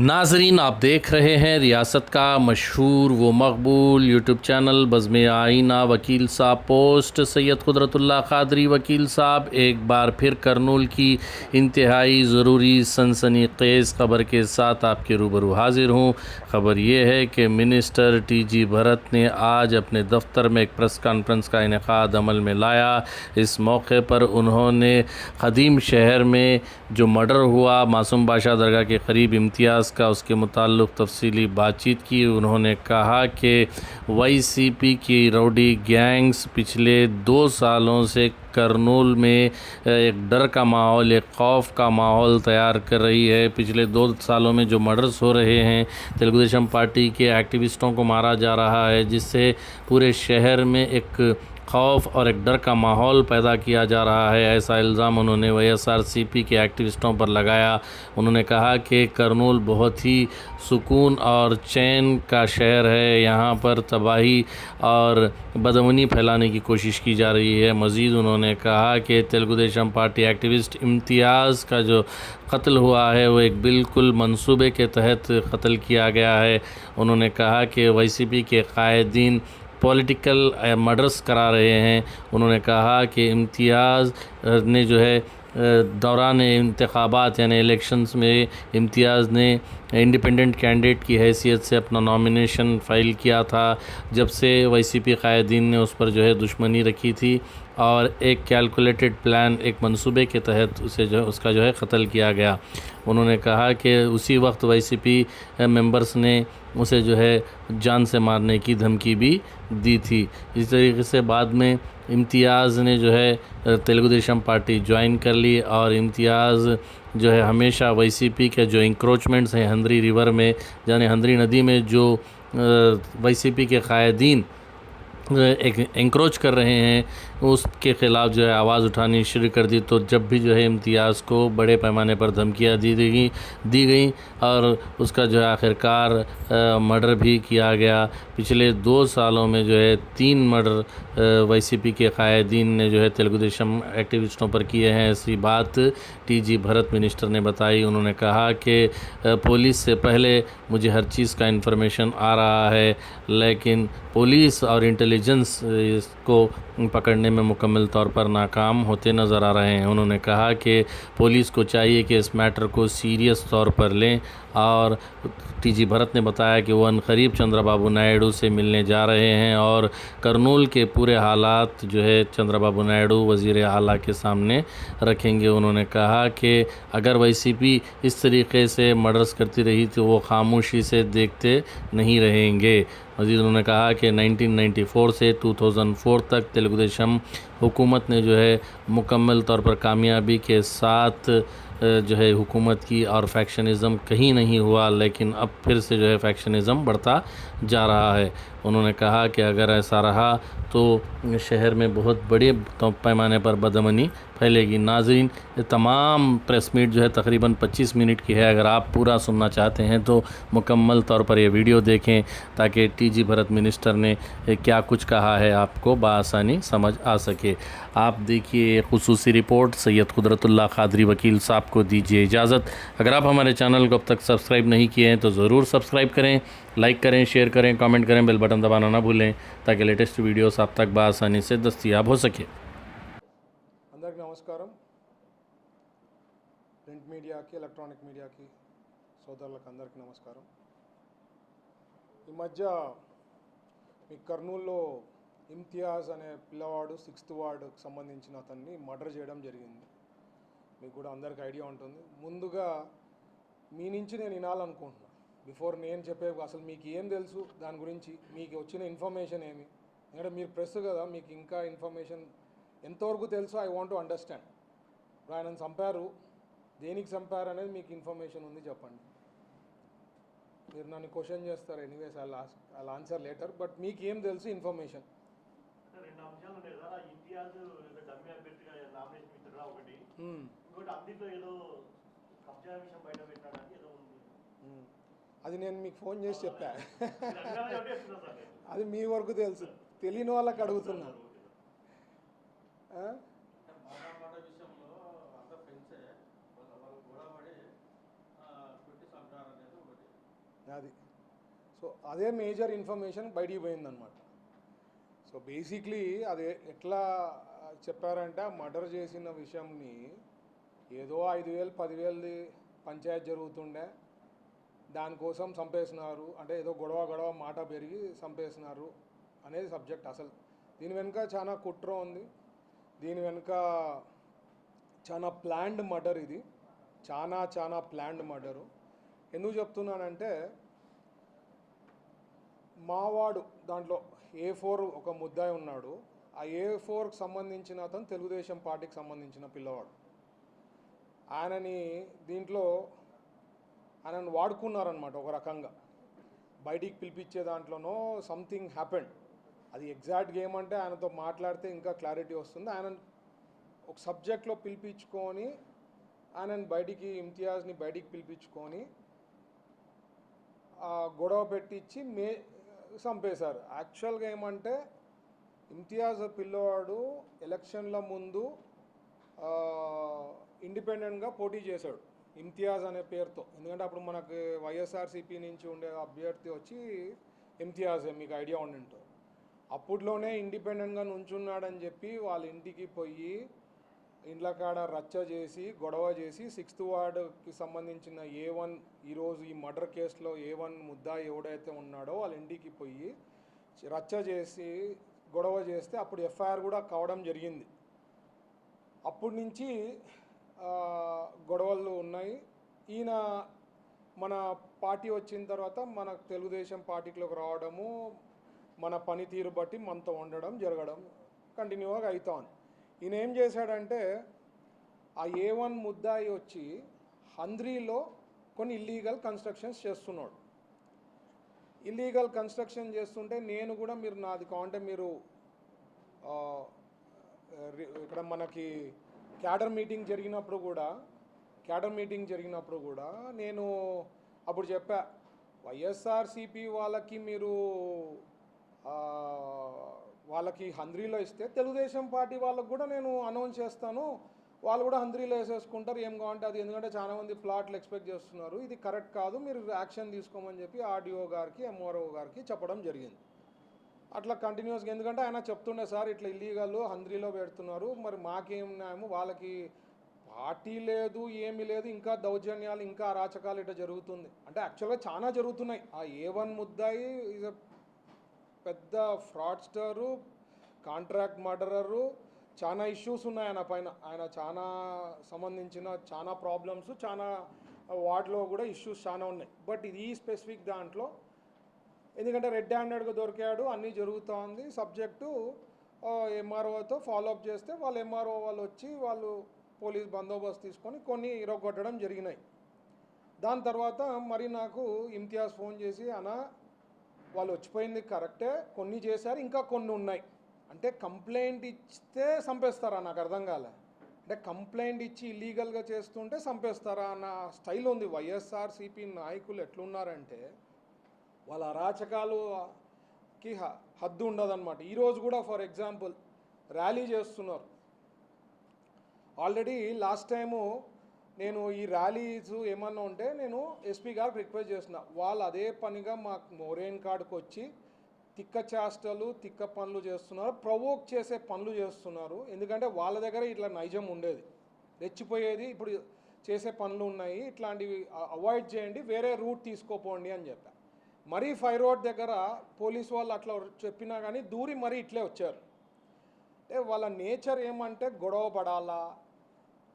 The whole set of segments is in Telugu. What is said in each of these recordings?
नाजरीन, आप देख रहे हैं रियासत का मशहूर व मकबूल यूट्यूब चैनल बज़्म आईना। वकील साहब पोस्ट सैयद कुदरतुल्लाह क़ादरी वकील साहब एक बार फिर करनूल की इंतहाई ज़रूरी सनसनीखेज़ ख़बर के साथ आपके रूबरू हाजिर हूँ। ख़बर ये है कि मिनिस्टर टी.जी. भरत ने आज अपने दफ्तर में एक प्रेस कॉन्फ्रेंस का इनेकाद अमल में लाया। इस मौके पर उन्होंने ख़दीम शहर में जो मर्डर हुआ मासूम बादशाह दरगाह के करीब इम्तियाज़ का, उसके मुताल्लिक़ तफसीली बातचीत की। उन्होंने कहा कि वाईसीपी की रौडी गैंग्स पिछले 2 सालों से करनूल में एक डर का माहौल, एक खौफ का माहौल तैयार कर रही है। पिछले 2 सालों में जो मर्डर्स हो रहे हैं, तेलुगु देशम पार्टी के एक्टिविस्टों को मारा जा रहा है, जिससे पूरे शहर में एक खौफ और एक डर का माहौल पैदा किया जा रहा है। ऐसा इल्ज़ाम उन्होंने वाईएसआरसीपी के एक्टिविस्टों पर लगाया। उन्होंने कहा कि करनूल बहुत ही सुकून और चैन का शहर है, यहाँ पर तबाही और बदअमनी फैलाने की कोशिश की जा रही है। मज़ीद उन्होंने कहा कि तेलुगु देशम पार्टी एक्टिविस्ट इम्तियाज़ का जो कत्ल हुआ है वो एक बिल्कुल मंसूबे के तहत कत्ल किया गया है। उन्होंने कहा कि वाईसीपी के कायदीन पॉलिटिकल मर्डर्स करा रहे हैं। उन्होंने कहा कि इम्तियाज़ ने जो है दौरान इंतखाबात यानी इलेक्शंस में इम्तियाज़ ने इंडिपेंडेंट कैंडिडेट की हैसियत से अपना नॉमिनेशन फ़ाइल किया था, जब से वाईसीपी कायदीन ने उस पर जो है दुश्मनी रखी थी और एक कैलकुलेटेड प्लान, एक मंसूबे के तहत उसे जो है उसका जो है क़त्ल किया गया। उन्होंने कहा कि उसी वक्त वाईसीपी मेंबर्स ने उसे जो है जान से मारने की धमकी भी दी थी। इस तरीके से बाद में इम्तियाज़ ने जो है तेलुगु देशम पार्टी ज्वाइन कर ली और इम्तियाज़ जो है हमेशा वाईसीपी के जो इंक्रोचमेंट्स हैं हंद्री रिवर में, यानी हंद्री नदी में जो वाईसीपी के कायदीन एक इंक्रोच कर रहे हैं, उसके ख़िलाफ़ जो है आवाज़ उठानी शुरू कर दी। तो जब भी जो है इम्तियाज़ को बड़े पैमाने पर धमकियाँ दी गई और उसका जो है आखिरकार मर्डर भी किया गया। पिछले 2 सालों में जो है 3 मर्डर वाईसीपी के कायदीन ने जो है तेलुगु देशम एक्टिविस्टों पर किए हैं। ऐसी बात टी.जी. भरत मिनिस्टर ने बताई। उन्होंने कहा कि पुलिस से पहले मुझे हर चीज़ का इन्फॉर्मेशन आ रहा है, लेकिन पुलिस और इंटेलिजेंस इसको पकड़ने में मुकम्मल तौर पर नाकाम होते नज़र आ रहे हैं। उन्होंने कहा कि पुलिस को चाहिए कि इस मैटर को सीरियस तौर पर लें और टी.जी. भरत ने बताया कि वो अनकरीब चंद्रबाबू नायडू से मिलने जा रहे हैं और करनूल के पूरे हालात जो है चंद्रबाबू नायडू वज़ीर आला के सामने रखेंगे। उन्होंने कहा कि अगर वाईसीपी इस तरीके से मर्डर्स करती रही तो वो खामोशी से देखते नहीं रहेंगे। मज़ीद उन्होंने कहा कि 1994 से 2004 तक तेलुगु देशम हुकूमत ने जो है मुकम्मल तौर पर कामयाबी के साथ जो है हुकूमत की और फैक्शनिज़म कहीं नहीं हुआ, लेकिन अब फिर से जो है फैक्शनिज़म बढ़ता जा रहा है। उन्होंने कहा कि अगर ऐसा रहा तो शहर में बहुत बड़े पैमाने पर बदअमनी फैलेगी। नाज़रीन, तमाम प्रेस मीट जो है तकरीबन 25 मिनट की है। अगर आप पूरा सुनना चाहते हैं तो मुकम्मल तौर पर ये वीडियो देखें ताकि टी.जी. भरत मिनिस्टर ने क्या कुछ कहा है आपको बआसानी समझ आ सके। आप देखिए खुसूसी रिपोर्ट। सैयद कुदरतुल्लाह क़ादरी वकील साहब को दीजिए इजाज़त। अगर आप हमारे चैनल को अब तक सब्सक्राइब नहीं किए हैं तो ज़रूर सब्सक्राइब करें, लाइक करें, शेयर करें, कमेंट करें, बेल बटन दबाना ना भूलें ताकि लेटेस्ट वीडियोस आप तक बआसानी से दस्तयाब हो सके। అందరికీ నమస్కారం. ప్రింట్ మీడియాకి ఎలక్ట్రానిక్ మీడియాకి సోదరులకు అందరికీ నమస్కారం. ఈ మధ్య మీ కర్నూలులో ఇమ్తియాజ్ అనే పిల్లవాడు 6th వార్డుకు సంబంధించిన అతన్ని మర్డర్ చేయడం జరిగింది. మీకు కూడా అందరికీ ఐడియా ఉంటుంది. ముందుగా మీ నుంచి నేను వినాలనుకుంటున్నా, బిఫోర్ నేను చెప్పే అసలు మీకు ఏం తెలుసు దాని గురించి, మీకు వచ్చిన ఇన్ఫర్మేషన్ ఏమి, ఎందుకంటే మీరు ప్రెస్ కదా, మీకు ఇంకా ఇన్ఫర్మేషన్ ఎంతవరకు తెలుసు ఐ వాంట్ టు అండర్స్టాండ్. ఇప్పుడు ఆయనను చంపారు, దేనికి చంపారు అనేది మీకు ఇన్ఫర్మేషన్ ఉంది, చెప్పండి. మీరు నన్ను క్వశ్చన్ చేస్తారు, anyways I answer later, but మీకు ఏం తెలుసు ఇన్ఫర్మేషన్? రెండు అంశాలు ఉన్నాయి కదా, ఇంతియాజ్ డమ్మీ అభ్యర్థిగా నామినేషన్ ఇచ్చారా ఒకటి, ఇంకోటి అందులో ఏదో కబ్జా విషయం బయట పెట్టడానికి ఏదో ఉంది. అది నేను మీకు ఫోన్ చేసి చెప్పా. అది మీ వరకు తెలుసు, తెలియని వాళ్ళకి అడుగుతున్నా. విషయంలో అంత ఫ్రెండ్సే వాళ్ళు గొడవపడి పెట్టి చంపారనేది ఒకటి. అది. సో అదే మేజర్ ఇన్ఫర్మేషన్ బయటికి పోయిందనమాట. సో బేసిక్లీ అది ఎట్లా చెప్పారంటే, మర్డర్ చేసిన విషయంని ఏదో 5,000 10,000ది పంచాయత్ జరుగుతుండే, దానికోసం చంపేసినారు అంటే ఏదో గొడవ మాట పెరిగి చంపేసినారు అనేది సబ్జెక్ట్. అసలు దీని వెనుక చాలా కుట్ర ఉంది, దీని వెనుక చాలా ప్లాన్డ్ మర్డర్. ఇది చాలా ప్లాన్డ్ మర్డరు. ఎందుకు చెప్తున్నానంటే, మావాడు దాంట్లో A4 ఒక ముద్దాయి ఉన్నాడు. ఆ A4కి సంబంధించిన అతను తెలుగుదేశం పార్టీకి సంబంధించిన పిల్లవాడు. ఆయనని దీంట్లో ఆయనను వాడుకున్నారనమాట ఒక రకంగా. బయటికి పిలిపించే దాంట్లోనో సంథింగ్ హ్యాపెండ్. అది ఎగ్జాక్ట్గా ఏమంటే ఆయనతో మాట్లాడితే ఇంకా క్లారిటీ వస్తుంది. ఆయన ఒక సబ్జెక్ట్లో పిలిపించుకొని ఆయనని ఇమ్తియాజ్ని బయటికి పిలిపించుకొని గొడవ పెట్టించి చంపేశారు. యాక్చువల్గా ఏమంటే, ఇమ్తియాజ్ పిల్లవాడు ఎలక్షన్ల ముందు ఇండిపెండెంట్గా పోటీ చేశాడు ఇమ్తియాజ్ అనే పేరుతో. ఎందుకంటే అప్పుడు మనకు వైఎస్ఆర్సీపీ నుంచి ఉండే అభ్యర్థి వచ్చి ఇమ్తియాజే, మీకు ఐడియా ఉండింటుంది. అప్పట్లోనే ఇండిపెండెంట్గా నుంచున్నాడని చెప్పి వాళ్ళ ఇంటికి పోయి ఇండ్ల కాడ రచ్చ చేసి గొడవ చేసి 6th వార్డుకి సంబంధించిన A1 ఈరోజు ఈ మర్డర్ కేసులో A1 ముద్దాయి ఎవడైతే ఉన్నాడో వాళ్ళ ఇంటికి పోయి రచ్చ చేసి గొడవ చేస్తే అప్పుడు FIR కూడా కావడం జరిగింది. అప్పటి నుంచి గొడవలు ఉన్నాయి. ఈయన మన పార్టీ వచ్చిన తర్వాత మన తెలుగుదేశం పార్టీలోకి రావడము, మన పనితీరు బట్టి మనతో ఉండడం జరగడం కంటిన్యూగా అవుతాను. ఈయన ఏం చేశాడంటే, ఆ A1 ముద్దాయి వచ్చి హంద్రీలో కొన్ని ఇల్లీగల్ కన్స్ట్రక్షన్స్ చేస్తున్నాడు. ఇల్లీగల్ కన్స్ట్రక్షన్ చేస్తుంటే నేను కూడా మీరు నాది కావాలంటే మీరు ఇక్కడ మనకి క్యాడర్ మీటింగ్ జరిగినప్పుడు కూడా నేను అప్పుడు చెప్పా, వైఎస్ఆర్సీపీ వాళ్ళకి మీరు వాళ్ళకి హంద్రీలో ఇస్తే తెలుగుదేశం పార్టీ వాళ్ళకు కూడా నేను అనౌన్స్ చేస్తాను, వాళ్ళు కూడా హంద్రీలో వేసేసుకుంటారు, ఏం కావాలంటే అది. ఎందుకంటే చాలామంది ప్లాట్లు ఎక్స్పెక్ట్ చేస్తున్నారు, ఇది కరెక్ట్ కాదు, మీరు యాక్షన్ తీసుకోమని చెప్పి ఆర్డీఓ గారికి MRO గారికి చెప్పడం జరిగింది. అట్లా కంటిన్యూస్గా, ఎందుకంటే ఆయన చెప్తుండే, సార్ ఇట్లా ఇల్లీగల్ హంద్రీలో పెడుతున్నారు, మరి మాకేం న్యాయము, వాళ్ళకి పార్టీ లేదు ఏమీ లేదు, ఇంకా దౌర్జన్యాలు ఇంకా అరాచకాలు ఇట్లా జరుగుతుంది అంటే యాక్చువల్గా చాలా జరుగుతున్నాయి. ఆ A1 ముద్దాయి ఈజ్ అ పెద్ద ఫ్రాడ్స్టరు, కాంట్రాక్ట్ మర్డరరు, చాలా ఇష్యూస్ ఉన్నాయి ఆయన పైన. ఆయన చాలా సంబంధించిన చాలా ప్రాబ్లమ్స్, చాలా వార్డులో కూడా ఇష్యూస్ చాలా ఉన్నాయి. బట్ ఇది ఈ స్పెసిఫిక్ దాంట్లో ఎందుకంటే రెడ్ హ్యాండెడ్గా దొరికాడు, అన్నీ జరుగుతూ ఉంది. సబ్జెక్టు MROతో ఫాలోఅప్ చేస్తే వాళ్ళు MRO వాళ్ళు వచ్చి వాళ్ళు పోలీస్ బందోబస్తు తీసుకొని కొన్ని ఇరగొట్టడం జరిగినాయి. దాని తర్వాత మరి నాకు ఇమ్తియాజ్ ఫోన్ చేసి, అన్నా వాళ్ళు వచ్చిపోయింది కరెక్టే, కొన్ని చేశారు, ఇంకా కొన్ని ఉన్నాయి అంటే కంప్లైంట్ ఇస్తే చంపేస్తారా, నాకు అర్థం కాలే. అంటే కంప్లైంట్ ఇచ్చి ఇల్లీగల్గా చేస్తుంటే చంపేస్తారా అన్న స్టైల్ ఉంది. వైఎస్ఆర్సీపీ నాయకులు ఎట్లున్నారంటే వాళ్ళ అరాచకాలుకి హద్దు ఉండదన్నమాట. ఈరోజు కూడా ఫర్ ఎగ్జాంపుల్ ర్యాలీ చేస్తున్నారు. ఆల్రెడీ లాస్ట్ టైము నేను ఈ ర్యాలీస్ ఏమన్నా ఉంటే నేను ఎస్పీ గారికి రిక్వెస్ట్ చేసిన, వాళ్ళు అదే పనిగా మాకు మొరేన్ కాడికి వచ్చి తిక్క చేష్టలు తిక్క పనులు చేస్తున్నారు, ప్రవోక్ చేసే పనులు చేస్తున్నారు. ఎందుకంటే వాళ్ళ దగ్గర ఇట్లా నైజం ఉండేది, రెచ్చిపోయేది, ఇప్పుడు చేసే పనులు ఉన్నాయి, ఇట్లాంటివి అవాయిడ్ చేయండి, వేరే రూట్ తీసుకోపోండి అని చెప్పా. మరీ 5 రోడ్ దగ్గర పోలీస్ వాళ్ళు అట్లా చెప్పినా కానీ దూరి మరీ ఇట్లే వచ్చారు. అంటే వాళ్ళ నేచర్ ఏమంటే గొడవ పడాలా,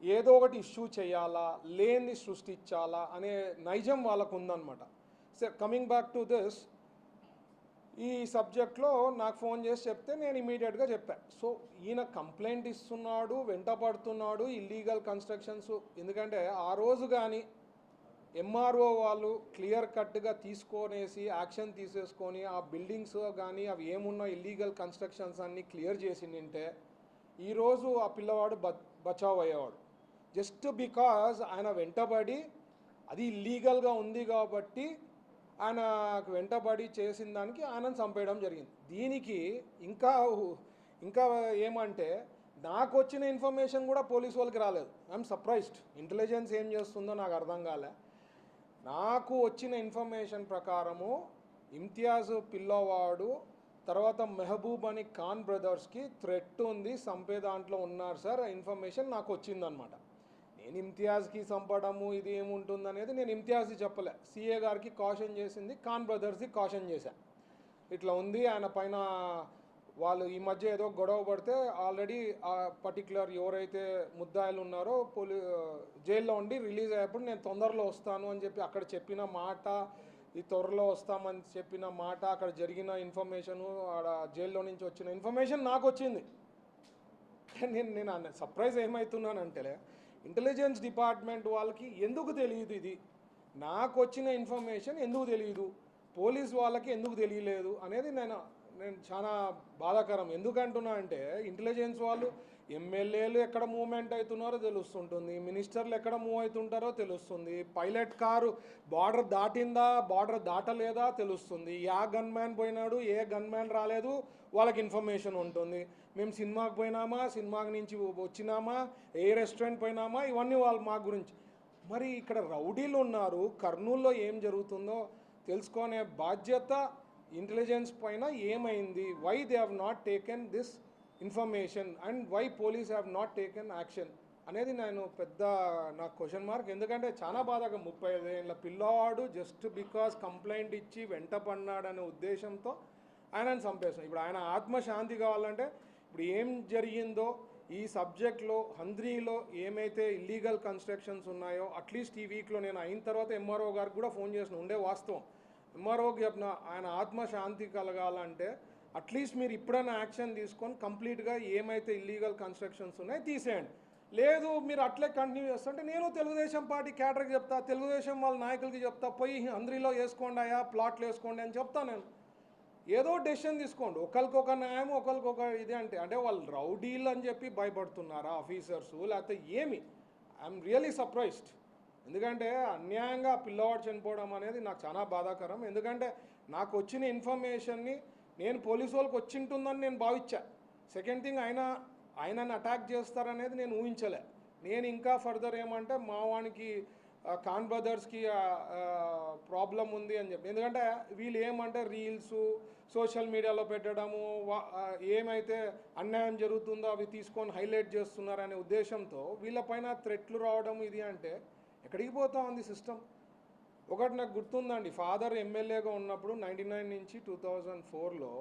ఏదో ఒకటి ఇష్యూ చేయాలా, లేనిది సృష్టించాలా అనే నైజం వాళ్ళకు ఉందన్నమాట. So coming back to this, ఈ సబ్జెక్ట్లో నాకు ఫోన్ చేసి చెప్తే నేను ఇమీడియట్గా చెప్పాను. సో ఈయన కంప్లైంట్ ఇస్తున్నాడు, వెంటపడుతున్నాడు ఇల్లీగల్ కన్స్ట్రక్షన్స్. ఎందుకంటే ఆ రోజు కానీ MRO వాళ్ళు క్లియర్ కట్గా తీసుకొనేసి యాక్షన్ తీసేసుకొని ఆ బిల్డింగ్స్ కానీ అవి ఏమున్నా ఇల్లీగల్ కన్స్ట్రక్షన్స్ అన్నీ క్లియర్ చేసి నింటే ఈరోజు ఆ పిల్లవాడు బచావ్ అయ్యేవాడు. జస్ట్ బికాజ్ ఆయన వెంటబడి అది ఇల్లీగల్గా ఉంది కాబట్టి ఆయనకు వెంటబడి చేసిన దానికి ఆయనను చంపేయడం జరిగింది. దీనికి ఇంకా ఏమంటే నాకు వచ్చిన ఇన్ఫర్మేషన్ కూడా పోలీస్ వాళ్ళకి రాలేదు. I'm surprised. ఇంటెలిజెన్స్ ఏం చేస్తుందో నాకు అర్థం కాలే. నాకు వచ్చిన ఇన్ఫర్మేషన్ ప్రకారము ఇమ్తియాజ్ పిల్లవాడు తర్వాత మెహబూబ్ అని ఖాన్ బ్రదర్స్కి థ్రెట్ ఉంది, చంపే దాంట్లో ఉన్నారు సార్, ఇన్ఫర్మేషన్ నాకు వచ్చిందనమాట. నేను ఇమ్తియాజ్కి చంపడము ఇది ఏముంటుంది అనేది నేను ఇమ్తియాజ్కి చెప్పలే, సిఏ గారికి కాషన్ చేసింది, ఖాన్ బ్రదర్స్కి కాషన్ చేశా. ఇట్లా ఉంది ఆయన పైన వాళ్ళు ఈ మధ్య ఏదో గొడవ పడితే ఆల్రెడీ ఆ పర్టికులర్ ఎవరైతే ముద్దాయిలు ఉన్నారో జైల్లో ఉండి రిలీజ్ అయ్యేప్పుడు నేను తొందరలో వస్తాను అని చెప్పి అక్కడ చెప్పిన మాట, ఈ త్వరలో వస్తామని చెప్పిన మాట, అక్కడ జరిగిన ఇన్ఫర్మేషను, ఆడ జైల్లో నుంచి వచ్చిన ఇన్ఫర్మేషన్ నాకు వచ్చింది. నేను సర్ప్రైజ్ ఏమవుతున్నానంటే ఇంటెలిజెన్స్ డిపార్ట్మెంట్ వాళ్ళకి ఎందుకు తెలియదు ఇది, నాకు వచ్చిన ఇన్ఫర్మేషన్ ఎందుకు తెలియదు, పోలీస్ వాళ్ళకి ఎందుకు తెలియలేదు అనేది నేను చాలా బాధాకరం. ఎందుకంటున్నా అంటే ఇంటెలిజెన్స్ వాళ్ళు ఎమ్మెల్యేలు ఎక్కడ మూవ్మెంట్ అవుతున్నారో తెలుస్తుంటుంది, మినిస్టర్లు ఎక్కడ మూవ్ అవుతుంటారో తెలుస్తుంది, పైలట్ కారు బార్డర్ దాటిందా బార్డర్ దాటలేదా తెలుస్తుంది, ఏ గన్మ్యాన్ పోయినాడు ఏ గన్మ్యాన్ రాలేదు వాళ్ళకి ఇన్ఫర్మేషన్ ఉంటుంది. మేము సినిమాకి పోయినామా, సినిమాకి నుంచి వచ్చినామా, ఏ రెస్టారెంట్ పోయినామా, ఇవన్నీ వాళ్ళు మా గురించి. మరి ఇక్కడ రౌడీలు ఉన్నారు, కర్నూల్లో ఏం జరుగుతుందో తెలుసుకునే బాధ్యత ఇంటెలిజెన్స్ పైన ఏమైంది, why they have not taken this information and why police have not taken action అనేది నేను పెద్ద నాకు క్వశ్చన్ మార్క్. ఎందుకంటే చాలా బాధగా 35 ఏళ్ళ పిల్లవాడు జస్ట్ బికాస్ కంప్లైంట్ ఇచ్చి వెంట పడినాడనే ఉద్దేశంతో ఆయనను చంపేస్తాం. ఇప్పుడు ఆయన ఆత్మశాంతి కావాలంటే ఇప్పుడు ఏం జరిగిందో ఈ సబ్జెక్ట్లో హంద్రీలో ఏమైతే ఇల్లీగల్ కన్స్ట్రక్షన్స్ ఉన్నాయో అట్లీస్ట్ ఈ వీక్లో నేను అయిన తర్వాత ఎంఆర్ఓ గారికి కూడా ఫోన్ చేసిన ఉండే వాస్తవం. ఎంఆర్ఓకి చెప్పిన ఆయన ఆత్మశాంతి కలగాలంటే అట్లీస్ట్ మీరు ఇప్పుడైనా యాక్షన్ తీసుకొని కంప్లీట్గా ఏమైతే ఇల్లీగల్ కన్స్ట్రక్షన్స్ ఉన్నాయో తీసేయండి. లేదు మీరు అట్లే కంటిన్యూ చేస్తుంటే నేను తెలుగుదేశం పార్టీ క్యాడర్కి చెప్తా, తెలుగుదేశం వాళ్ళ నాయకులకి చెప్తా, పోయి హంద్రీలో వేసుకోండి అయ్యా, ప్లాట్లు వేసుకోండి అని చెప్తా. నేను ఏదో డెసిషన్ తీసుకోండి, ఒకరికొక న్యాయం ఒకరికొక ఇది అంటే వాళ్ళు రౌడీలు అని చెప్పి భయపడుతున్నారా ఆఫీసర్సు లేకపోతే ఏమి? I'm really surprised. ఎందుకంటే అన్యాయంగా పిల్లవాడు చనిపోవడం అనేది నాకు చాలా బాధాకరం. ఎందుకంటే నాకు వచ్చిన ఇన్ఫర్మేషన్ని నేను పోలీసు వాళ్ళకి వచ్చింటుందని నేను భావించా. సెకండ్ థింగ్ ఆయనను అటాక్ చేస్తారనేది నేను ఊహించలే. నేను ఇంకా ఫర్దర్ ఏమంటే మా వానికి ఖాన్ బ్రదర్స్కి ప్రాబ్లం ఉంది అని చెప్పి, ఎందుకంటే వీళ్ళు ఏమంటే రీల్స్ సోషల్ మీడియాలో పెట్టడము, ఏమైతే అన్యాయం జరుగుతుందో అవి తీసుకొని హైలైట్ చేస్తున్నారనే ఉద్దేశంతో వీళ్ళపైన థ్రెట్లు రావడం ఇది అంటే ఎక్కడికి పోతా ఉంది సిస్టమ్. ఒకటి నాకు గుర్తుందండి, ఫాదర్ ఎమ్మెల్యేగా ఉన్నప్పుడు 99 నుంచి 2004లో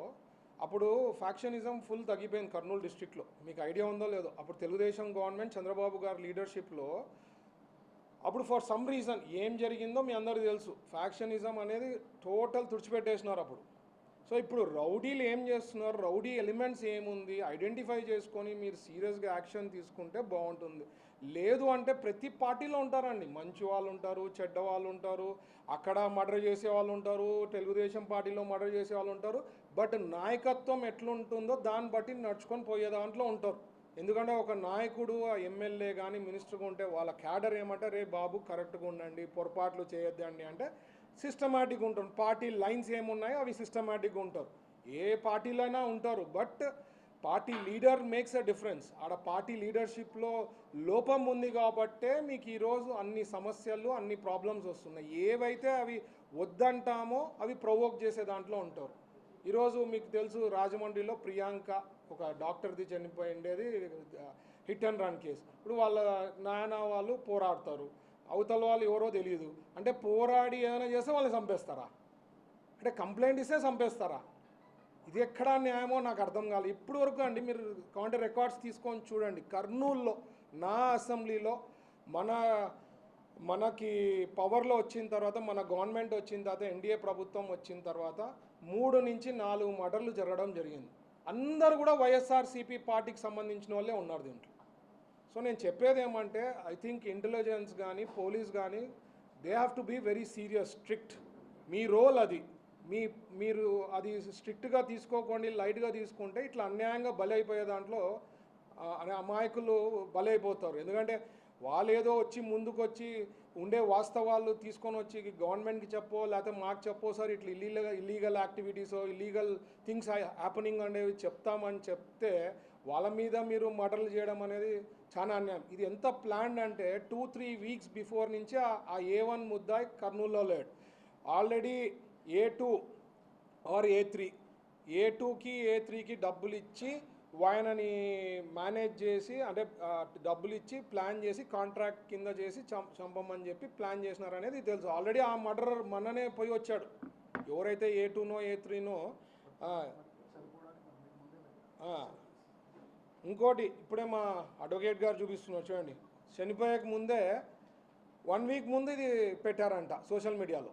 అప్పుడు ఫ్యాక్షనిజం ఫుల్ తగ్గిపోయింది కర్నూలు డిస్ట్రిక్ట్లో. మీకు ఐడియా ఉందో లేదో, అప్పుడు తెలుగుదేశం గవర్నమెంట్ చంద్రబాబు గారి లీడర్షిప్లో అప్పుడు ఫర్ సమ్ రీజన్ ఏం జరిగిందో మీ అందరికీ తెలుసు, ఫ్యాక్షనిజం అనేది టోటల్ తుడిచిపెట్టేసినారు అప్పుడు. సో ఇప్పుడు రౌడీలు ఏం చేస్తున్నారు, రౌడీ ఎలిమెంట్స్ ఏముంది ఐడెంటిఫై చేసుకొని మీరు సీరియస్గా యాక్షన్ తీసుకుంటే బాగుంటుంది. లేదు అంటే ప్రతి పార్టీలో ఉంటారండి, మంచి వాళ్ళు ఉంటారు, చెడ్డ వాళ్ళు ఉంటారు, అక్కడ మర్డర్ చేసే వాళ్ళు ఉంటారు, తెలుగుదేశం పార్టీలో మర్డర్ చేసే వాళ్ళు ఉంటారు. బట్ నాయకత్వం ఎట్లుంటుందో దాన్ని బట్టి నడుచుకొని పోయే దాంట్లో ఉంటారు. ఎందుకంటే ఒక నాయకుడు ఎమ్మెల్యే కానీ మినిస్టర్గా ఉంటే వాళ్ళ క్యాడర్ ఏమంటే రే బాబు కరెక్ట్గా ఉండండి, పొరపాట్లు చేయొద్దండి అంటే సిస్టమేటిక్గా ఉంటారు. పార్టీ లైన్స్ ఏమున్నాయో అవి సిస్టమేటిక్గా ఉంటారు, ఏ పార్టీలైనా ఉంటారు. But party leader makes a difference. ఆడ పార్టీ లీడర్షిప్లో లోపం ఉంది కాబట్టే మీకు ఈరోజు అన్ని సమస్యలు అన్ని ప్రాబ్లమ్స్ వస్తున్నాయి. ఏవైతే అవి వద్దంటామో అవి ప్రొవోక్ చేసే దాంట్లో ఉంటారు. ఈరోజు మీకు తెలుసు రాజమండ్రిలో ప్రియాంక ఒక డాక్టర్ది చనిపోయిండేది హిట్ అండ్ రన్ కేసు. ఇప్పుడు వాళ్ళ నాయన వాళ్ళు పోరాడతారు, అవతల వాళ్ళు ఎవరో తెలియదు అంటే పోరాడి ఏమైనా చేస్తే వాళ్ళని చంపేస్తారా? అంటే కంప్లైంట్ ఇస్తే చంపేస్తారా? ఇది ఎక్కడా న్యాయమో నాకు అర్థం కాలేదు ఇప్పుడు వరకు అండి. మీరు కౌంటర్ రికార్డ్స్ తీసుకొని చూడండి, కర్నూలులో నా అసెంబ్లీలో మనకి పవర్లో వచ్చిన తర్వాత, మన గవర్నమెంట్ వచ్చిన తర్వాత, ఎన్డీఏ ప్రభుత్వం వచ్చిన తర్వాత 3 నుంచి 4 మర్డర్లు జరగడం జరిగింది. అందరూ కూడా వైఎస్ఆర్సీపీ పార్టీకి సంబంధించిన వాళ్ళే ఉన్నారు దీంట్లో. సో నేను చెప్పేది ఏమంటే ఐ థింక్ ఇంటెలిజెన్స్ కానీ పోలీస్ కానీ they have to be very serious, strict. మీ రోల్ అది, మీరు అది స్ట్రిక్ట్గా తీసుకోకండి, లైట్గా తీసుకుంటే ఇట్లా అన్యాయంగా బలైపోయే దాంట్లో అమాయకులు బలైపోతారు. ఎందుకంటే వాళ్ళు ఏదో వచ్చి ముందుకు వచ్చి ఉండే వాస్తవాలు తీసుకొని వచ్చి గవర్నమెంట్కి చెప్పో లేకపోతే మాకు చెప్పో సార్ ఇట్లా ఇల్లీగల్ యాక్టివిటీసో ఇల్లీగల్ థింగ్స్ హ్యాపెనింగ్ అనేవి చెప్తామని చెప్తే వాళ్ళ మీద మీరు మర్డర్లు చేయడం అనేది చాలా అన్యాయం. ఇది ఎంత ప్లాన్డ్ అంటే 2-3 వీక్స్ బిఫోర్ నుంచి ఆ A1 ముద్దాయి కర్నూలులో లేడు. ఆల్రెడీ A2 ఆర్ A3కి A3కి డబ్బులు ఇచ్చి ఆయనని మేనేజ్ చేసి అంటే డబ్బులు ఇచ్చి ప్లాన్ చేసి కాంట్రాక్ట్ కింద చేసి చంపమని చెప్పి ప్లాన్ చేసినారు అనేది తెలుసు. ఆల్రెడీ ఆ మర్డర్ మననే పోయి వచ్చాడు. ఎవరైతే A2నో A3నో. ఇంకోటి ఇప్పుడే మా అడ్వకేట్ గారు చూపిస్తున్నారు చూడండి. చనిపోయేక ముందే 1 వీక్ ముందు ఇది పెట్టారంట సోషల్ మీడియాలో.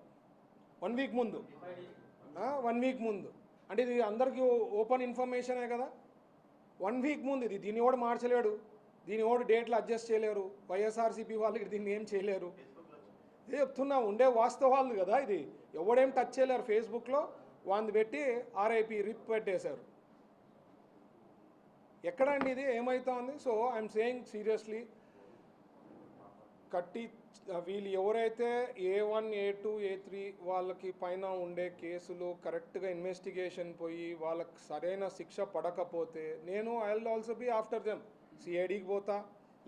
1 వీక్ ముందు 1 వీక్ ముందు అంటే ఇది అందరికీ ఓపెన్ ఇన్ఫర్మేషనే కదా. 1 వీక్ ముందు ఇది. దీన్ని కూడా మార్చలేడు, దీని కూడా డేట్లు అడ్జస్ట్ చేయలేరు. వైఎస్ఆర్సీపీ వాళ్ళకి దీన్ని ఏం చేయలేరు. ఇదే చెప్తున్నా, ఉండే వాస్తవాలు కదా. ఇది ఎవడేం టచ్ చేయలేరు. ఫేస్బుక్లో వాంది పెట్టి RIP రిప్ పెట్టేశారు. ఎక్కడండి ఇది ఏమవుతుంది? సో ఐఎమ్ సేయింగ్ సీరియస్లీ, కట్టి వీళ్ళు ఎవరైతే A1 A2 A3 వాళ్ళకి పైన ఉండే కేసులు కరెక్ట్గా ఇన్వెస్టిగేషన్ పోయి వాళ్ళకి సరైన శిక్ష పడకపోతే నేను I will also be after them. CIDకి పోతా,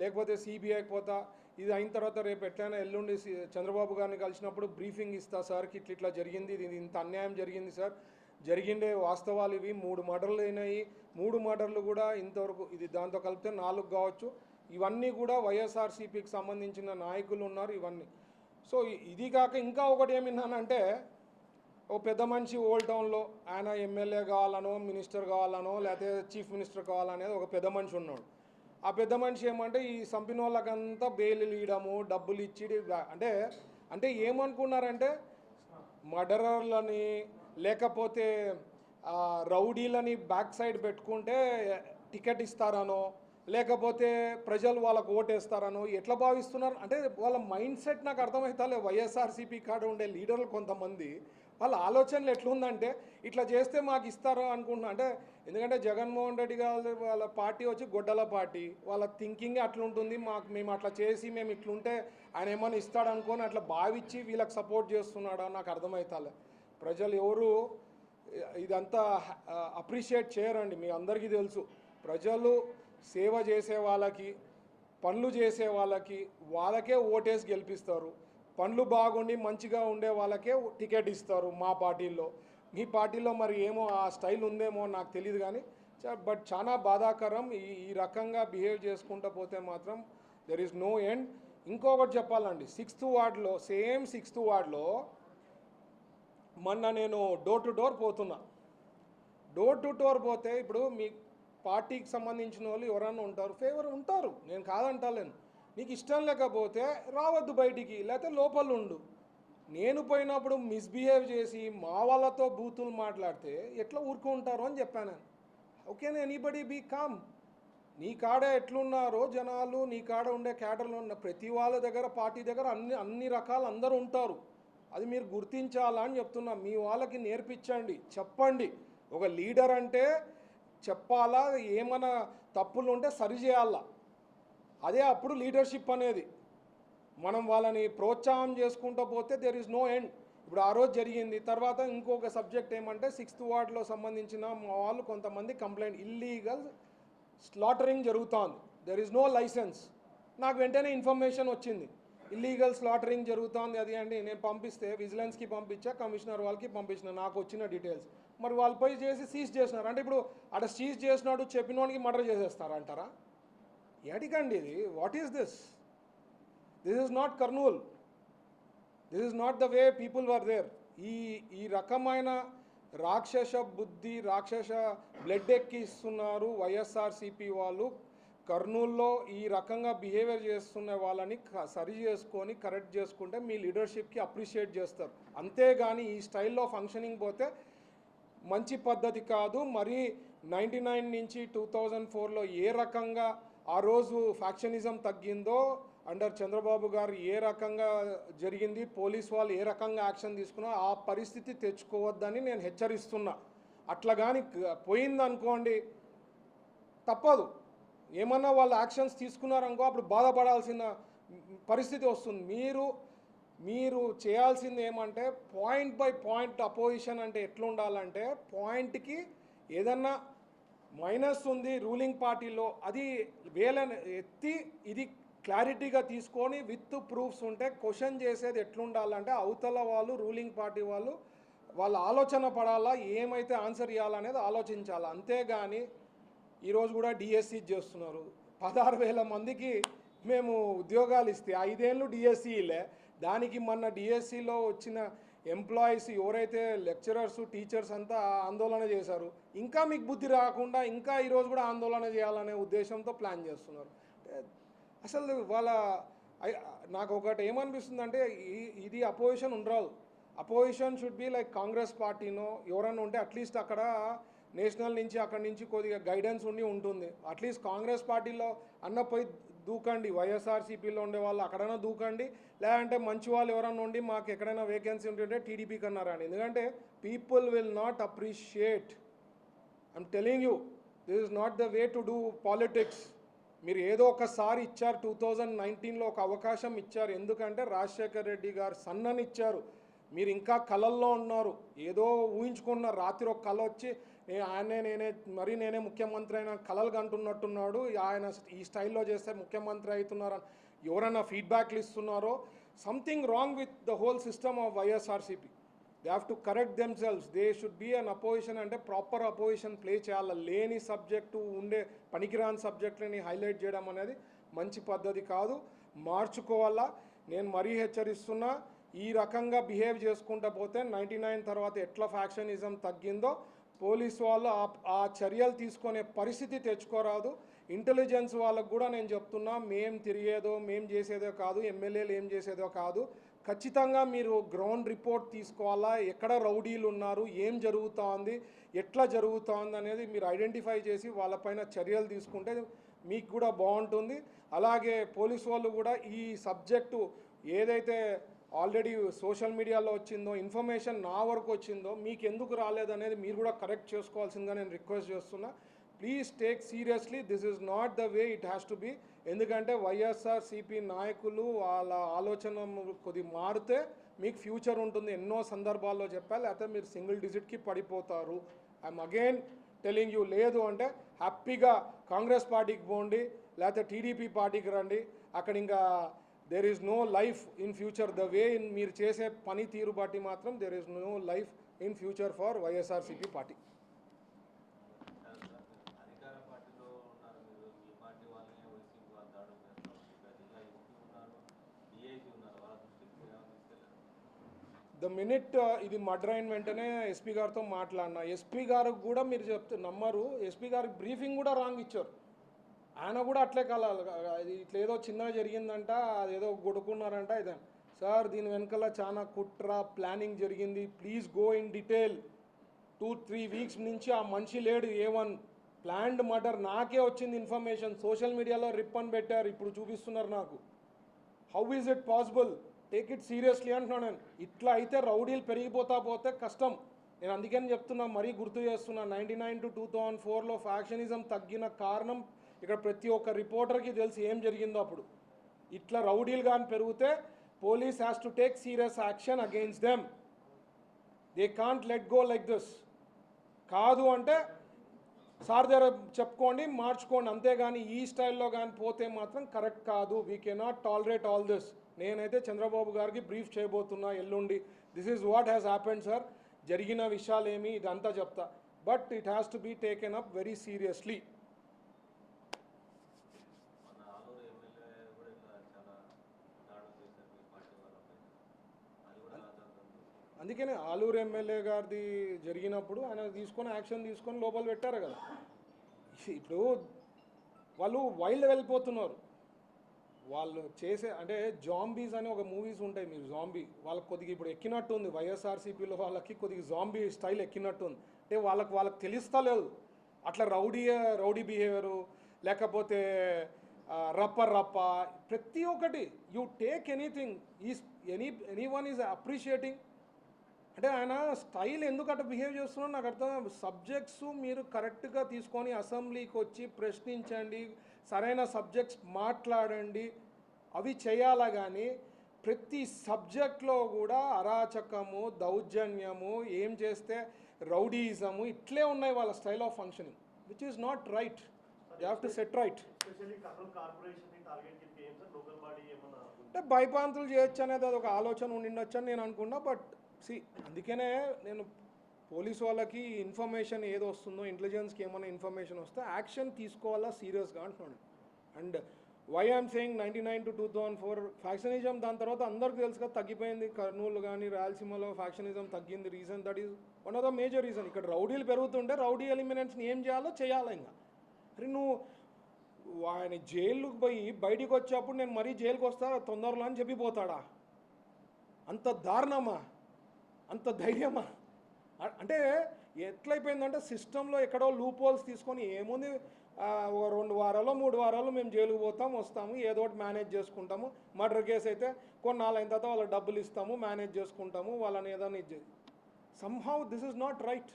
లేకపోతే CBIకి పోతా. ఇది అయిన తర్వాత రేపు ఎట్లయినా ఎల్లుండి చంద్రబాబు గారిని కలిసినప్పుడు బ్రీఫింగ్ ఇస్తా. సార్కి ఇట్లా జరిగింది, ఇది ఇంత అన్యాయం జరిగింది సార్, జరిగిండే వాస్తవాలు ఇవి. 3 మర్డర్లు అయినాయి. 3 మర్డర్లు కూడా ఇంతవరకు ఇది దాంతో కలిపితే 4 కావచ్చు. ఇవన్నీ కూడా వైఎస్ఆర్సీపీకి సంబంధించిన నాయకులు ఉన్నారు ఇవన్నీ. సో ఇది కాక ఇంకా ఒకటి ఏమిన్నానంటే, ఓ పెద్ద మనిషి ఓల్డ్ టౌన్లో ఆయన ఎమ్మెల్యే కావాలనో మినిస్టర్ కావాలనో లేకపోతే చీఫ్ మినిస్టర్ కావాలనేది ఒక పెద్ద మనిషి ఉన్నాడు. ఆ పెద్ద మనిషి ఏమంటే ఈ చంపిన వాళ్ళకంతా బెయిల్ ఇవ్వడము, డబ్బులు ఇచ్చి అంటే ఏమనుకున్నారంటే మర్డరర్లని లేకపోతే రౌడీలని బ్యాక్ సైడ్ పెట్టుకుంటే టికెట్ ఇస్తారనో లేకపోతే ప్రజలు వాళ్ళకు ఓటేస్తారనో ఎట్లా భావిస్తున్నారు అంటే వాళ్ళ మైండ్ సెట్ నాకు అర్థమవుతాలే. వైఎస్ఆర్సీపీ కాడ ఉండే లీడర్లు కొంతమంది వాళ్ళ ఆలోచనలు ఎట్లుందంటే ఇట్లా చేస్తే మాకు ఇస్తారో అనుకుంటున్నా. అంటే ఎందుకంటే జగన్మోహన్ రెడ్డి గారు వాళ్ళ పార్టీ వచ్చి గొడ్డల పార్టీ, వాళ్ళ థింకింగ్ అట్లుంటుంది. మేము అట్లా చేసి మేము ఇట్లుంటే ఆయన ఏమైనా ఇస్తాడనుకొని అట్లా భావించి వీళ్ళకి సపోర్ట్ చేస్తున్నాడా నాకు అర్థమవుతాలే. ప్రజలు ఎవరు ఇదంతా అప్రిషియేట్ చేయరండి. మీ అందరికీ తెలుసు, ప్రజలు సేవ చేసే వాళ్ళకి పనులు చేసే వాళ్ళకే ఓటేసి గెలిపిస్తారు. పనులు బాగుండి మంచిగా ఉండే వాళ్ళకే టికెట్ ఇస్తారు మా పార్టీల్లో. మీ పార్టీలో మరి ఏమో ఆ స్టైల్ ఉందేమో నాకు తెలియదు కానీ బట్ చాలా బాధాకరం. ఈ రకంగా బిహేవ్ చేసుకుంటూ పోతే మాత్రం దెర్ ఈజ్ నో ఎండ్. ఇంకొకటి చెప్పాలండి, 6th వార్డులో సేమ్ 6th వార్డులో మొన్న నేను డోర్ టు డోర్ పోతున్నా. డోర్ టు డోర్ పోతే ఇప్పుడు మీ పార్టీకి సంబంధించిన వాళ్ళు ఎవరన్నా ఉంటారు, నేను కాదంటలేను. నీకు ఇష్టం లేకపోతే రావద్దు బయటికి, లేకపోతే లోపల ఉండు. నేను పోయినప్పుడు మిస్బిహేవ్ చేసి మా వాళ్ళతో బూతులు మాట్లాడితే ఎట్లా ఊరుకుంటారో అని చెప్పాను. Okay, anybody be calm. నీ కాడ ఎట్లున్నారో జనాలు, నీ కాడ ఉండే క్యాడర్లు ఉన్న ప్రతి వాళ్ళ దగ్గర పార్టీ దగ్గర అన్ని రకాలు అందరూ ఉంటారు. అది మీరు గుర్తించాలని చెప్తున్నా. మీ వాళ్ళకి నేర్పించండి, చెప్పండి. ఒక లీడర్ అంటే చెప్పాలా, ఏమైనా తప్పులు ఉంటే సరిచేయాలా. అదే అప్పుడు లీడర్షిప్ అనేది. మనం వాళ్ళని ప్రోత్సాహం చేసుకుంటూ పోతే దెర్ ఈజ్ నో ఎండ్. ఇప్పుడు ఆ రోజు జరిగింది. తర్వాత ఇంకొక సబ్జెక్ట్ ఏమంటే 6th వార్డులో సంబంధించిన మా వాళ్ళు కొంతమంది కంప్లైంట్, ఇల్లీగల్ స్లాటరింగ్ జరుగుతోంది, దెర్ ఈజ్ నో లైసెన్స్. నాకు వెంటనే ఇన్ఫర్మేషన్ వచ్చింది, ఇల్లీగల్ స్లాటరింగ్ జరుగుతోంది అది అండి. నేను పంపిస్తే విజిలెన్స్కి పంపించా, కమిషనర్ వాళ్ళకి పంపించిన, నాకు వచ్చిన డీటెయిల్స్. మరి వాళ్ళు పోయి చేసి సీజ్ చేసినారు. అంటే ఇప్పుడు అక్కడ సీజ్ చేసినాడు చెప్పినోనికి మర్డర్ చేసేస్తారంటారా? ఏటికండి ఇది? What is this? This is not Kurnool. This is not the way people were there. ఈ రకమైన రాక్షస బుద్ధి, రాక్షస బ్లడ్ ఎక్కిస్తున్నారు వైఎస్ఆర్సీపీ వాళ్ళు. కర్నూల్లో ఈ రకంగా బిహేవియర్ చేస్తున్న వాళ్ళని సరి చేసుకొని కరెక్ట్ చేసుకుంటే మీ లీడర్షిప్కి అప్రిషియేట్ చేస్తారు. అంతేగాని ఈ స్టైల్లో ఫంక్షనింగ్ పోతే మంచి పద్ధతి కాదు. మరి 99 నుంచి 2004లో ఏ రకంగా ఆ రోజు ఫ్యాక్షనిజం తగ్గిందో అండర్ చంద్రబాబు గారు ఏ రకంగా జరిగింది, పోలీస్ వాళ్ళు ఏ రకంగా యాక్షన్ తీసుకున్నారో ఆ పరిస్థితి తెచ్చుకోవద్దని నేను హెచ్చరిస్తున్నా. అట్లా కానీ పోయిందనుకోండి తప్పదు. ఏమన్నా వాళ్ళు యాక్షన్స్ తీసుకున్నారనుకో అప్పుడు బాధపడాల్సిన పరిస్థితి వస్తుంది. మీరు చేయాల్సింది ఏమంటే పాయింట్ బై పాయింట్ అపోజిషన్ అంటే ఎట్లా ఉండాలంటే పాయింట్కి ఏదన్నా మైనస్ ఉంది రూలింగ్ పార్టీలో, అది వేలని ఎత్తి ఇది క్లారిటీగా తీసుకొని విత్ ప్రూఫ్స్ ఉంటే క్వశ్చన్ చేసేది ఎట్లుండాలంటే అవతల వాళ్ళు రూలింగ్ పార్టీ వాళ్ళు వాళ్ళ ఆలోచన పడాలా, ఏమైతే ఆన్సర్ ఇవ్వాలనేది ఆలోచించాలి. అంతేగాని ఈరోజు కూడా డిఎస్సి చేస్తున్నారు. 16,000 మందికి మేము ఉద్యోగాలు ఇస్తే 5 ఏళ్ళు డిఎస్సిలే. దానికి మొన్న డిఎస్సిలో వచ్చిన ఎంప్లాయీస్ ఎవరైతే లెక్చరర్స్ టీచర్స్ అంతా ఆందోళన చేశారు. ఇంకా మీకు బుద్ధి రాకుండా ఇంకా ఈరోజు కూడా ఆందోళన చేయాలనే ఉద్దేశంతో ప్లాన్ చేస్తున్నారు. అసలు నాకు ఒకటి ఏమనిపిస్తుందంటే ఇది అపోజిషన్ ఉండరాదు. Opposition should be like Congress పార్టీనో ఎవరన్నా ఉంటే అట్లీస్ట్ అక్కడ నేషనల్ నుంచి అక్కడి నుంచి కొద్దిగా గైడెన్స్ ఉంటుంది. అట్లీస్ట్ కాంగ్రెస్ పార్టీలో అన్న పోయి దూకండి, వైఎస్ఆర్సీపీలో ఉండే వాళ్ళు అక్కడైనా దూకండి, లేదంటే మంచి వాళ్ళు ఎవరన్నా ఉండి మాకు ఎక్కడైనా వేకెన్సీ ఉంటుంటే టీడీపీకి అన్నారండి. ఎందుకంటే people will not appreciate. I'm telling you, this is not the way to do politics. మీరు ఏదో ఒకసారి ఇచ్చారు, 2019లో ఒక అవకాశం ఇచ్చారు. ఎందుకంటే రాజశేఖర్ రెడ్డి గారు సన్నని ఇచ్చారు. మీరు ఇంకా కళల్లో ఉన్నారు, ఏదో ఊహించుకున్నారు. రాత్రి ఒక కళ వచ్చి నేనే ముఖ్యమంత్రి అయిన కళలు కంటున్నట్టున్నాడు. ఆయన ఈ స్టైల్లో చేస్తే ముఖ్యమంత్రి అవుతున్నారని ఎవరైనా ఫీడ్బ్యాక్లు ఇస్తున్నారో, something wrong with the whole system of YSRCP. They have to correct themselves. They should be an opposition. అంటే ప్రాపర్ అపోజిషన్ ప్లే చేయాలి. లేని సబ్జెక్టు ఉండే పనికిరాని సబ్జెక్టులని హైలైట్ చేయడం అనేది మంచి పద్ధతి కాదు, మార్చుకోవాలా. నేను మరీ హెచ్చరిస్తున్నా, ఈ రకంగా బిహేవ్ చేసుకుంటూ పోతే 99 తర్వాత ఎట్లా ఫ్యాక్షనిజం తగ్గిందో పోలీసు వాళ్ళు ఆ చర్యలు తీసుకునే పరిస్థితి తెచ్చుకోరాదు. ఇంటెలిజెన్స్ వాళ్ళకు కూడా నేను చెప్తున్నా, మేం తిరిగేదో మేం చేసేదో కాదు, ఎమ్మెల్యేలు ఏం చేసేదో కాదు. ఖచ్చితంగా మీరు గ్రౌండ్ రిపోర్ట్ తీసుకోవాలా. ఎక్కడ రౌడీలు ఉన్నారు, ఏం జరుగుతోంది, ఎట్లా జరుగుతోంది అనేది మీరు ఐడెంటిఫై చేసి వాళ్ళపైన చర్యలు తీసుకుంటే మీకు కూడా బాగుంటుంది. అలాగే పోలీసు వాళ్ళు కూడా ఈ సబ్జెక్టు ఏదైతే ఆల్రెడీ సోషల్ మీడియాలో వచ్చిందో ఇన్ఫర్మేషన్ నా వరకు వచ్చిందో మీకు ఎందుకు రాలేదనేది మీరు కూడా కరెక్ట్ చేసుకోవాల్సిందిగా నేను రిక్వెస్ట్ చేస్తున్నా. Please take seriously, this is not the way it has to be. ఎందుకంటే వైఎస్ఆర్సీపీ నాయకులు వాళ్ళ ఆలోచన కొద్ది మారితే మీకు ఫ్యూచర్ ఉంటుంది. ఎన్నో సందర్భాల్లో చెప్పాలి, లేకపోతే మీరు సింగిల్ డిజిట్కి పడిపోతారు. I'm again telling you. లేదు అంటే హ్యాపీగా కాంగ్రెస్ పార్టీకి పోండి, లేకపోతే టీడీపీ పార్టీకి రండి. అక్కడ ఇంకా there is no life in future. The way in మీరు చేసే పని తీరు బట్టి మాత్రం there is no life in future for YSRCP party. అధికార పార్టీలో ఉన్నారు మీరు, ఈ పార్టీ వాళ్ళనే వైసీపీ వాళ్ళు దాడులు చేస్తారు. గట్టిగా ఎంపీ ఉన్నారు, డిఐజీ ఉన్నారు, వాళ్ళ దృష్టికి తీసుకెళ్ళారు. ద మినిట్ ఇది మర్డర్ అయిన వెంటనే ఎస్పీ గారితో మాట్లాడినా. ఎస్పీ గారికి కూడా మీరు నమ్మరు, ఎస్పీ గారికి బ్రీఫింగ్ కూడా రాంగ్ ఇచ్చారు. ఆయన కూడా అట్లే కలాలి, ఇట్లా ఏదో చిన్నగా జరిగిందంట, అదేదో కొడుకున్నారంట. ఇదే సార్, దీని వెనకాల చాలా కుట్ర ప్లానింగ్ జరిగింది. Please go in detail. 2-3 weeks నుంచి ఆ మనిషి లేడు. A1 planned murder. నాకే వచ్చింది ఇన్ఫర్మేషన్, సోషల్ మీడియాలో రిప్పన్ పెట్టారు, ఇప్పుడు చూపిస్తున్నారు నాకు. How is it possible? Take it seriously అంటున్నాను నేను. ఇట్లా అయితే రౌడీలు పెరిగిపోతే కష్టం. నేను అందుకని చెప్తున్నా, మరీ గుర్తు చేస్తున్నా, 99 to 2004లో ఫ్యాక్షనిజం తగ్గిన కారణం ఇక్కడ ప్రతి ఒక్క రిపోర్టర్కి తెలిసి ఏం జరిగిందో. అప్పుడు ఇట్లా రౌడీలు కానీ పెరిగితే police has to take serious action against them. They can't let go like this. కాదు అంటే సార్ దగ్గర చెప్పుకోండి, మార్చుకోండి. అంతేగాని ఈ స్టైల్లో కానీ పోతే మాత్రం కరెక్ట్ కాదు. We cannot tolerate all this. నేనైతే చంద్రబాబు గారికి బ్రీఫ్ చేయబోతున్నా ఎల్లుండి. This is what has happened sir, జరిగిన విషయాలు ఏమి ఇదంతా చెప్తా. But it has to be taken up very seriously. అందుకనే ఆలూరు ఎమ్మెల్యే గారిది జరిగినప్పుడు ఆయన యాక్షన్ తీసుకొని లోపల పెట్టారు కదా. ఇప్పుడు వాళ్ళు వైల్డ్ వెళ్ళిపోతున్నారు. వాళ్ళు చేసే అంటే జాంబీస్ అని ఒక మూవీస్ ఉంటాయి, మీరు జాంబీ వాళ్ళకి కొద్దిగా ఇప్పుడు ఎక్కినట్టు ఉంది. వైఎస్ఆర్సీపీలో వాళ్ళకి కొద్దిగా జాంబీ స్టైల్ ఎక్కినట్టు ఉంది. అంటే వాళ్ళకి తెలుస్తలేదు అట్లా రౌడీ బిహేవియరు, లేకపోతే రప్ప ప్రతి ఒక్కటి. You take anything, any one is appreciating. అంటే ఆయన స్టైల్ ఎందుకు అట్లా బిహేవ్ చేస్తున్నారో నాకు అర్థం. సబ్జెక్ట్స్ మీరు కరెక్ట్గా తీసుకొని అసెంబ్లీకి వచ్చి ప్రశ్నించండి, సరైన సబ్జెక్ట్స్ మాట్లాడండి, అవి చేయాలా. కానీ ప్రతి సబ్జెక్ట్లో కూడా అరాచకము, దౌర్జన్యము, ఏం చేస్తే రౌడీయిజము ఇట్లే ఉన్నాయి వాళ్ళ style of functioning. Which is not right. You have to set right. Especially Kurnool కార్పొరేషన్ని టార్గెట్ చేస్తే ఏం సార్ లోకల్ బాడీ ఏమన్నా అంటే భయపాంతులు చేయొచ్చు అనేది అది ఒక ఆలోచన ఉండిండొచ్చు అని నేను అనుకున్నా. బట్ అందుకనే నేను పోలీస్ వాళ్ళకి ఇన్ఫర్మేషన్ ఏది వస్తుందో, ఇంటెలిజెన్స్కి ఏమైనా ఇన్ఫర్మేషన్ వస్తే యాక్షన్ తీసుకోవాలా సీరియస్గా అంటున్నాను. And why I'm saying 99 to 2004 factionism దాని తర్వాత అందరికీ తెలుసు కదా తగ్గిపోయింది. కర్నూలు కానీ రాయలసీమలో ఫ్యాక్షనిజం తగ్గింది. Reason that is one of the major reason. ఇక్కడ రౌడీలు పెరుగుతుంటే రౌడీ ఎలిమినెంట్స్ని ఏం చేయాలో చేయాలి. ఇంకా అరే నువ్వు ఆయన జైలుకి పోయి బయటికి వచ్చేప్పుడు నేను మరీ జైలుకి వస్తా తొందరలో అని చెప్పిపోతాడా? అంత దారుణమా? అంత ధైర్యమా? అంటే ఎట్లయిపోయిందంటే సిస్టంలో ఎక్కడో లూప్ హోల్స్ తీసుకొని ఏముంది ఒక 2 వారాలు 3 వారాలు మేము జైలుకు పోతాం వస్తాము ఏదో ఒకటి మేనేజ్ చేసుకుంటాము. మర్డర్ కేసు అయితే కొన్నాళ్ళు అయిన తర్వాత వాళ్ళకి డబ్బులు ఇస్తాము మేనేజ్ చేసుకుంటాము వాళ్ళని ఏదైనా ఇది somehow this is not right.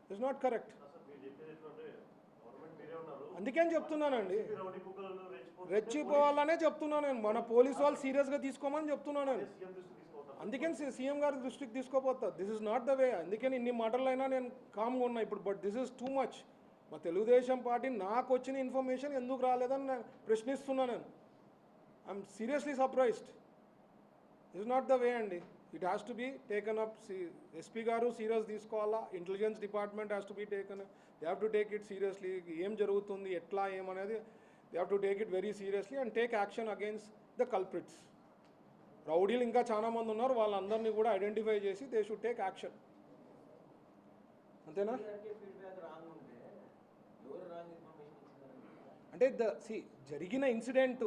This is not correct. అందుకని చెప్తున్నానండి, రెచ్చిపోవాలనే చెప్తున్నాను నేను. మన పోలీసు వాళ్ళు సీరియస్గా తీసుకోమని చెప్తున్నాను నేను. అందుకని సీఎం గారి దృష్టికి తీసుకోపోతా. This is not the way. అందుకని ఇన్ని మాటలైనా నేను కామ్గా ఉన్నా ఇప్పుడు. But this is too much. మా తెలుగుదేశం పార్టీ నాకు వచ్చిన ఇన్ఫర్మేషన్ ఎందుకు రాలేదని నేను ప్రశ్నిస్తున్నాను. నేను I'm seriously surprised. This is not the way అండి. It has to be taken up. SP గారు సీరియస్ తీసుకోవాలా. Intelligence department has to be taken. They have to take it seriously. ఏం జరుగుతుంది ఎట్లా ఏమనేది they have to take it very seriously and take action against the culprits. రౌడీలు ఇంకా చాలా మంది ఉన్నారు, వాళ్ళందరినీ కూడా ఐడెంటిఫై చేసి దే షుడ్ టేక్ యాక్షన్. అంతేనా? అంటే జరిగిన ఇన్సిడెంట్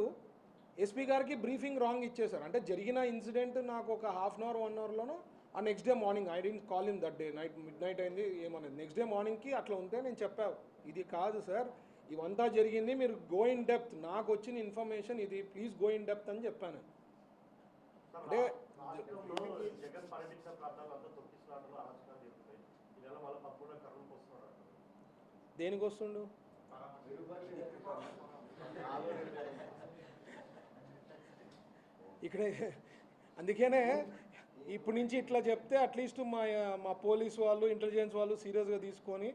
ఎస్పీ గారికి బ్రీఫింగ్ రాంగ్ ఇచ్చేశారు. అంటే జరిగిన ఇన్సిడెంట్ నాకు ఒక ½ అవర్ 1 అవర్లోనో ఆ next day morning I didn't call him that day. Midnight అయింది ఏమనేది. నెక్స్ట్ డే మార్నింగ్కి అట్లా ఉంటే నేను చెప్పావు ఇది కాదు సార్ ఇవంతా జరిగింది, మీరు గో ఇన్ డెప్త్, నాకు వచ్చిన ఇన్ఫర్మేషన్ ఇది, ప్లీజ్ గో ఇన్ డెప్త్ అని చెప్పాను. అంటే జగన్ పర్యటించిన ప్రాంతాలు అంతా తొక్కిసలాటలు అరాచకాలు జరుగుతాయి. ఈ నెల వాళ్ళ 13 కర్నూలుకి వస్తున్నాడు. దేనికి వస్తుండు? ఇక్కడే అందుకనే ఇప్పటి నుంచి ఇట్లా చెప్తే అట్లీస్ట్ మా పోలీసు వాళ్ళు ఇంటెలిజెన్స్ వాళ్ళు సీరియస్గా తీసుకొని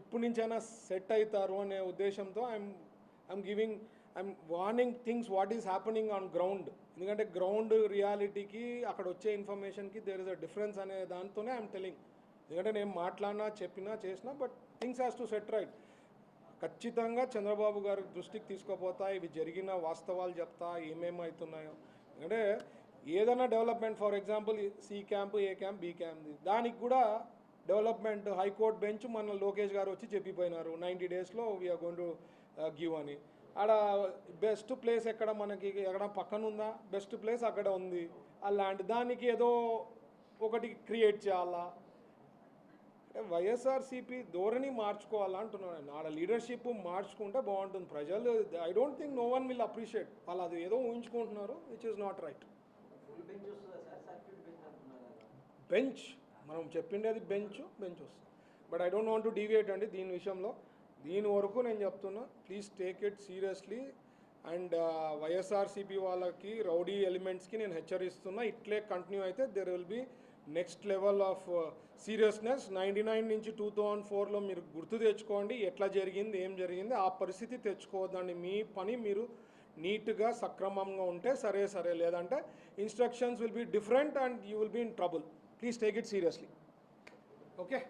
ఇప్పటి నుంచైనా సెట్ అవుతారు అనే ఉద్దేశంతో I'm warning things what is happening on ground. ఎందుకంటే గ్రౌండ్ రియాలిటీకి అక్కడ వచ్చే ఇన్ఫర్మేషన్కి దేర్ ఇస్ అ డిఫరెన్స్ అనే దాంతోనే ఐఎమ్ టెలింగ్. ఎందుకంటే నేను మాట్లాడినా చెప్పినా చేసినా but things has to set right. ఖచ్చితంగా చంద్రబాబు గారి దృష్టికి తీసుకోపోతా, ఇవి జరిగిన వాస్తవాలు చెప్తా ఏమేమి అవుతున్నాయో. ఎందుకంటే ఏదైనా development for example C camp A camp B camp దానికి కూడా డెవలప్మెంట్ హైకోర్టు బెంచ్ మన లోకేష్ గారు వచ్చి చెప్పిపోయినారు 90 daysలో వీఆర్ గోయింగ్ టు గివ్ అని. ఆడ బెస్ట్ ప్లేస్ ఎక్కడ మనకి ఎక్కడ పక్కన ఉందా? బెస్ట్ ప్లేస్ అక్కడ ఉంది. అలాంటి దానికి ఏదో ఒకటి క్రియేట్ చేయాలా అంటే వైఎస్ఆర్సీపీ ధోరణి మార్చుకోవాలా అంటున్నాను. ఆడ లీడర్షిప్ మార్చుకుంటే బాగుంటుంది. ప్రజలు I don't think no one will appreciate. వాళ్ళు అది ఏదో ఊహించుకుంటున్నారు which is not right. Bench మనం చెప్పిండేది బెంచ్ వస్తుంది. But I don't want to deviate అండి దీని విషయంలో. దీని వరకు నేను చెప్తున్నా please take it seriously. And YSRCP వాళ్ళకి రౌడీ ఎలిమెంట్స్కి నేను హెచ్చరిస్తున్నా. ఇట్లే కంటిన్యూ అయితే there will be next level of seriousness. 99 నుంచి 2004లో మీరు గుర్తు తెచ్చుకోండి ఎట్లా జరిగింది ఏం జరిగింది. ఆ పరిస్థితి తెచ్చుకోవద్దండి. మీ పని మీరు నీట్గా సక్రమంగా ఉంటే సరే, లేదంటే instructions will be different and you will be in trouble. Please take it seriously. Okay.